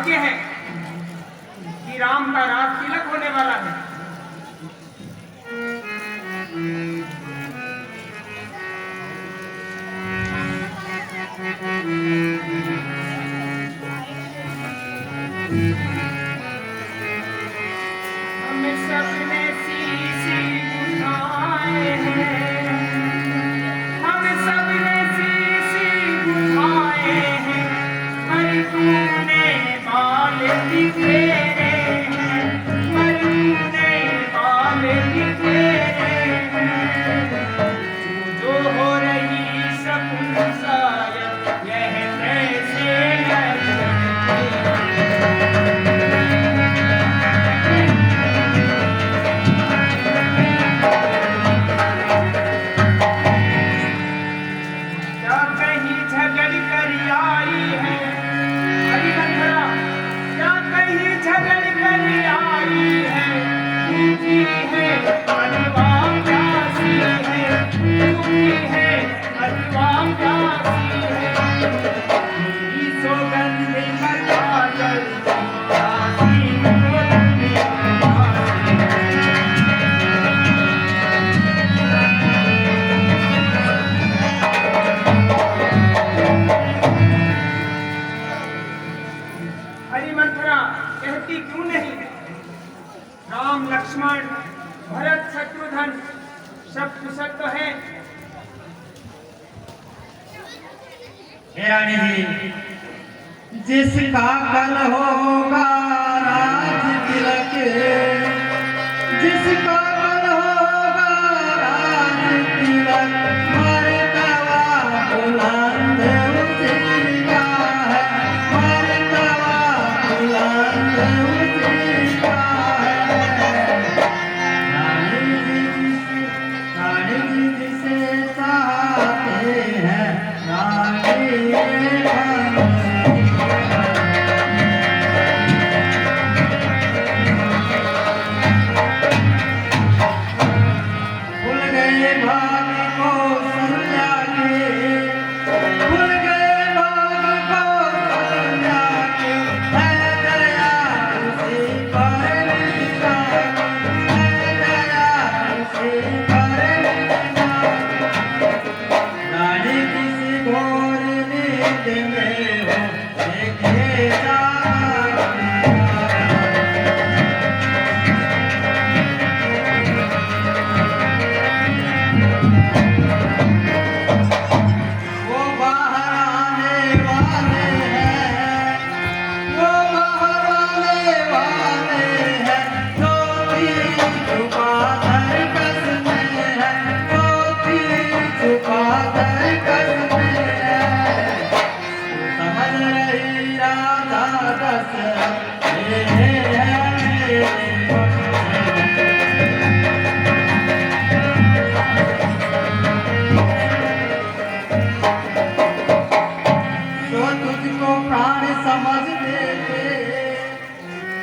भाग्य है कि राम का राज तिलक होने वाला है। हम सबने शीशी बुझाए हैं, हम सबने शीशी बुझाए हैं, पर तूने बाल बिखेरे हैं, पर तूने बाल बिखेरे हैं। जो हो रही सपन शायद यह कैसे कहती क्यों नहीं? राम लक्ष्मण भरत शत्रुघ्न सब कुशल तो है। रानी जी, जिसका कल होगा राज तिलक, जिसका कल होगा राज तिलक, मर्तबा बुलंद उसी का है, मर्तबा बुलंद उसी का है। रानी जी जिसे चाहते हैं, भूल गए भाग को समझा के, भूल गए भाग को समझा के, है दया उसी पर लिखा, है दया उसी पर लिखा। रानी किसी घोर नींद में हो, देखे वो बाहर आने वाले हैं, वो बाहर आने वाले हैं, जो भी छुपा धरकस में है, जो भी छुपा धरकस में है। समझ रही राधा दशरथ ये है मेरे जो तुझको प्राण समझते थे,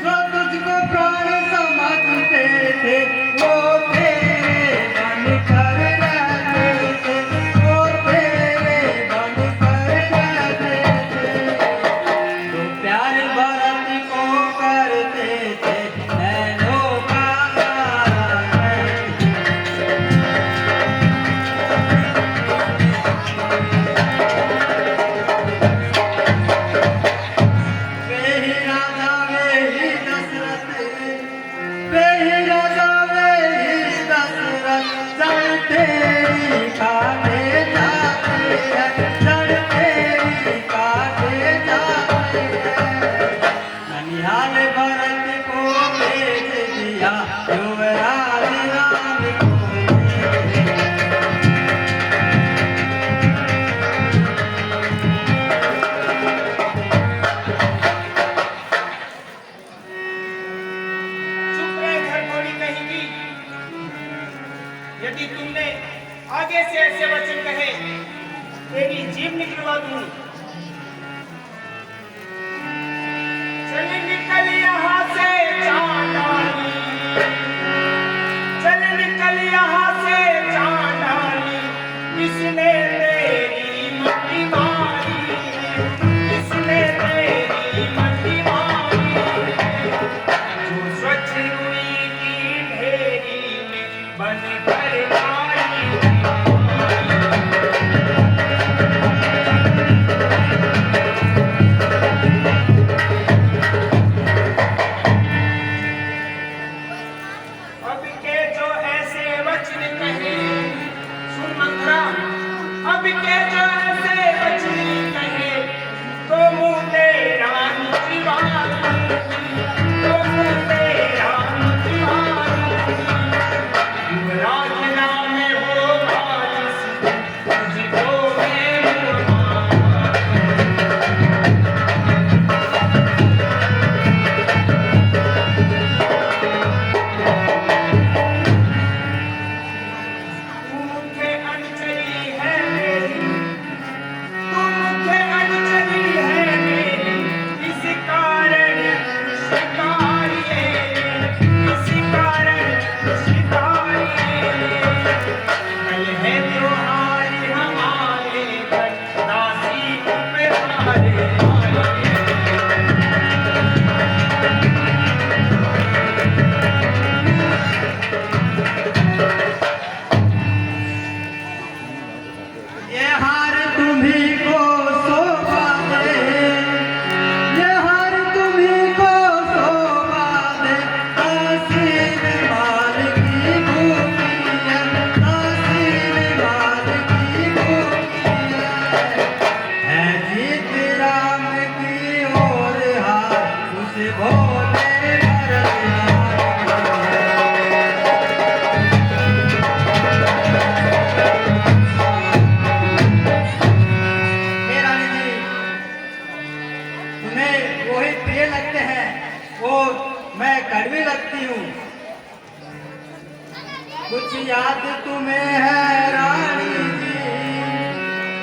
जो तुझको प्राण समझते थे, वो तेरे बन कर रहते थे, वो तेरे बन कर रहते थे। तो प्यार भरत को करते थे, नैनों का वे ही राजा वे ही दशरथ, वे ही राजा वे ही दशरथ, चढ़ते ही काटे जाते हैं, चढ़ते ही काटे जाते हैं। ननिहाल भरत को भेज दिया, युवराज राम को। चुप रहे धर्मोड़ी कहेगी। यदि तुमने आगे से ऐसे वचन कहे, तेरी जीभ निकलवा दूंगी। चल निकल यहाँ से चांडाली, चल निकल यहाँ से चांडाली, किसने तेरी मति मारी है, किसने तेरी मति मारी कुछ याद तुम्हें है रानी जी,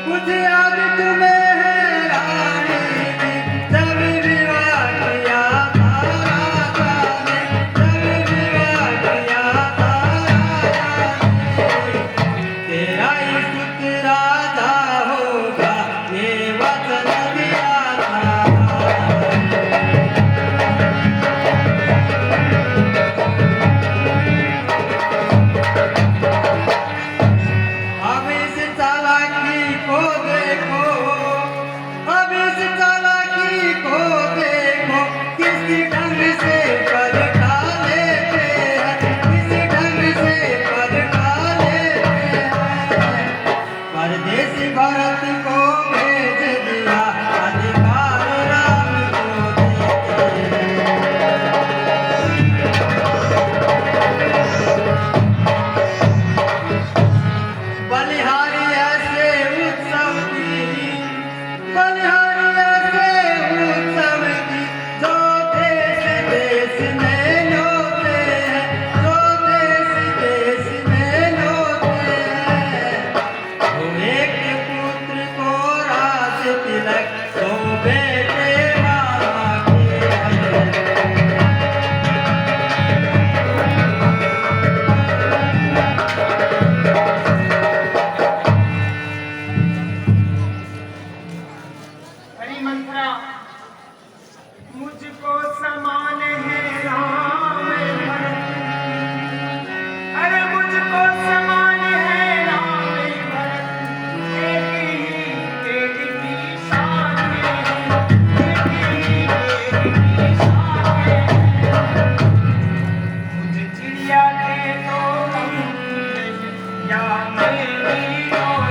कुछ याद तुम्हें है रानी जी, जब विवाह किया था राजा ने, जब विवाह किया था राजा ने, तेरा इश्क राजा होगा ये वचन दिया था। भारत को भेज दिया अधिकार राम को देते। बलिहारी ऐसे उत्सव की, बलिहारी ऐसे उत्सव की, जो देश देश में लोते हैं, जो देश देश में लोते हैं। वो एक तिलक तो बेटे मामा के हरि मंत्रा मुझको समान है राम भरत, अरे मुझको समान है राम भरत, एक ही एक की शान है, एक ही एक की शान है। मुझे चिड़िया दे दो या मेरी डोर,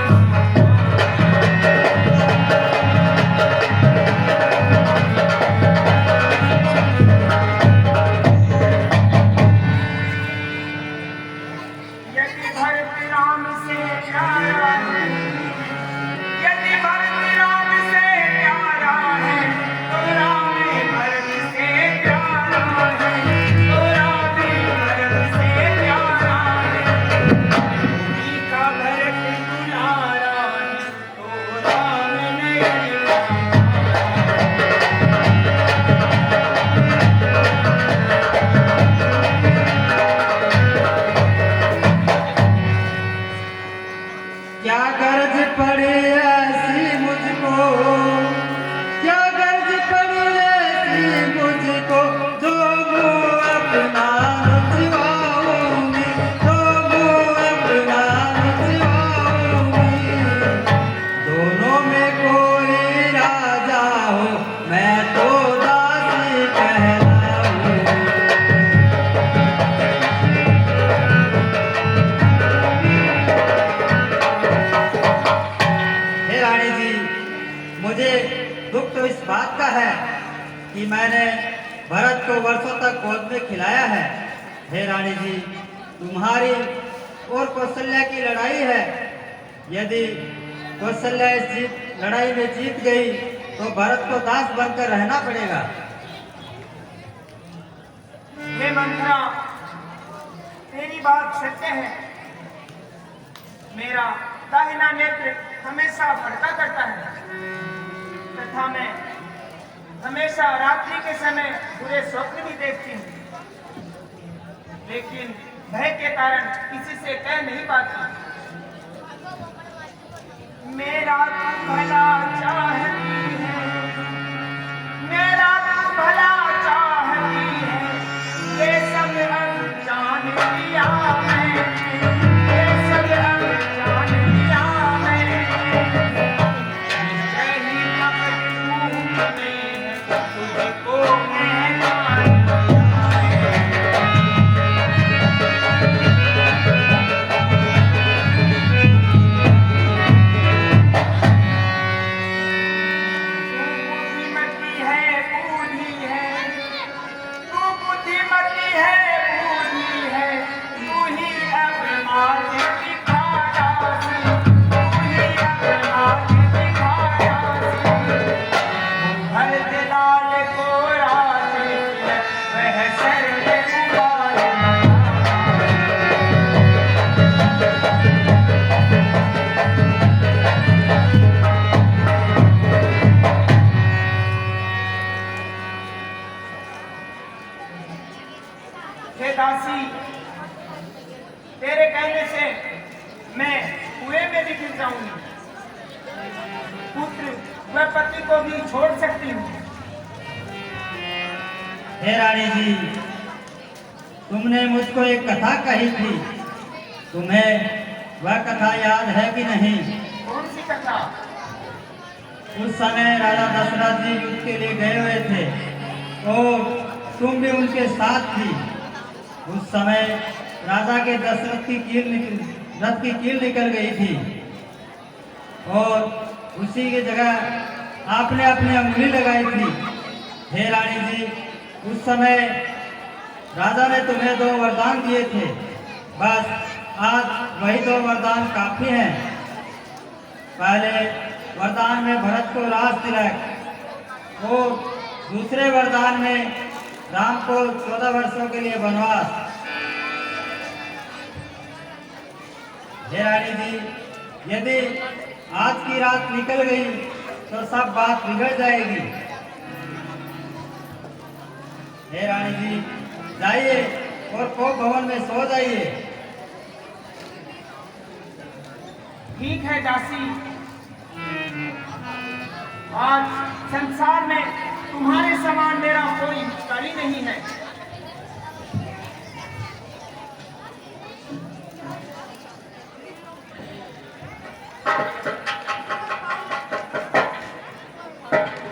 यदि भरत राम से प्यारा है, यदि भरत राम से प्यारा है, तो राम भरत से प्यारा है, तो राम भरत से प्यारा है। उन्हीं का भरत दुलारा है, तो राम नहीं क्या गर्ज पड़े ऐसी मुझको, क्या गर्ज पड़े ऐसी मुझको, जो मुँह अपना नचवाऊंगी, जो मुँह अपना नचवाऊंगी। दोनों में कोई राजा हो, मैं तो दासी कहलाऊंगी। रानी जी, मुझे दुख तो इस बात का है कि मैंने भरत को वर्षों तक गोद में खिलाया है। हे रानी जी, तुम्हारी और कौशल्या की लड़ाई है। यदि कौशल्या इस लड़ाई में जीत गई तो भरत को दास बनकर रहना पड़ेगा। हे मंत्रा, तेरी बात सत्य है। मेरा दाहिना नेत्र हमेशा भटका करता है तथा मैं हमेशा रात्रि के समय बुरे स्वप्न भी देखती हूँ, लेकिन भय के कारण किसी से कह नहीं पाती। मेरा तू भला चाहती है, मेरा तू भला चाहती है, ये सब अनजान लिया मैंने, ये सब अनजान लिया मैंने। यही मकसूद में तुझको मैं मान बुद्धिमती है, बूढ़ी है, ज्ञानी है बूढ़ी है तू ही अब मार्ग दिखा दासी तू ही अब मार्ग दिखा दासी भर दिलाल को राज वह सर्व उबार हे दासी तेरे कहने से मैं कुएं में भी गिर जाऊंगी पुत्र व पति को भी छोड़ सकती हूँ हे रानी जी, तुमने मुझको एक कथा कही थी, तुम्हें वह कथा याद है कि नहीं? कौन सी कथा? उस समय राजा दशरथ जी युद्ध के लिए गए हुए थे और तुम भी उनके साथ थी। उस समय राजा के दशरथ की रथ की कील निकल गई थी और उसी की जगह आपने अपनी अंगुली लगाई थी। हे रानी जी, उस समय राजा ने तुम्हें 2 वरदान दिए थे, बस आज वही 2 वरदान काफी हैं। पहले वरदान में भरत को राज तिलक और दूसरे वरदान में राम को 14 वर्षों के लिए वनवास। हे रानी जी, यदि आज की रात निकल गई तो सब बात बिगड़ जाएगी। हे रानी जी, जाइए और कोप भवन में सो जाइए। ठीक है दासी, आज संसार में तुम्हारे समान मेरा कोई मित्र नहीं है।